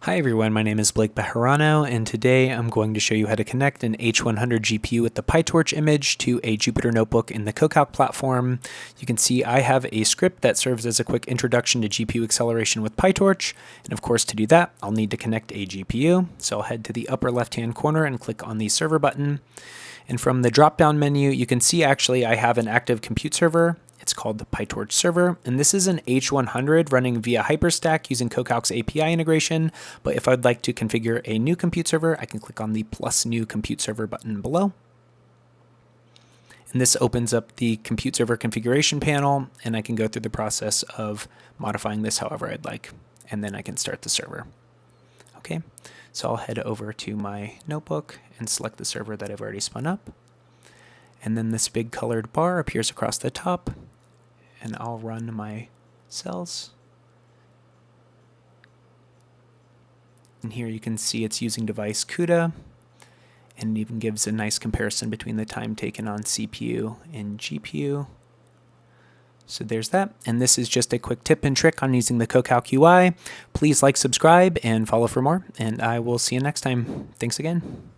Hi everyone, my name is Blaec Bejarano, and today I'm going to show you how to connect an H100 GPU with the PyTorch image to a Jupyter Notebook in the CoCalc platform. You can see I have a script that serves as a quick introduction to GPU acceleration with PyTorch, and of course to do that I'll need to connect a GPU. So I'll head to the upper left hand corner and click on the server button. And from the drop down menu you can see actually I have an active compute server. It's called the PyTorch server, and this is an H100 running via Hyperstack using CoCalc's API integration. But if I'd like to configure a new compute server, I can click on the plus new compute server button below. And this opens up the compute server configuration panel, and I can go through the process of modifying this however I'd like, and then I can start the server. Okay, so I'll head over to my notebook and select the server that I've already spun up. And then this big colored bar appears across the top, and I'll run my cells. And here you can see it's using device CUDA, and it even gives a nice comparison between the time taken on CPU and GPU. So there's that, and this is just a quick tip and trick on using the CoCalc UI. Please like, subscribe, and follow for more, and I will see you next time. Thanks again.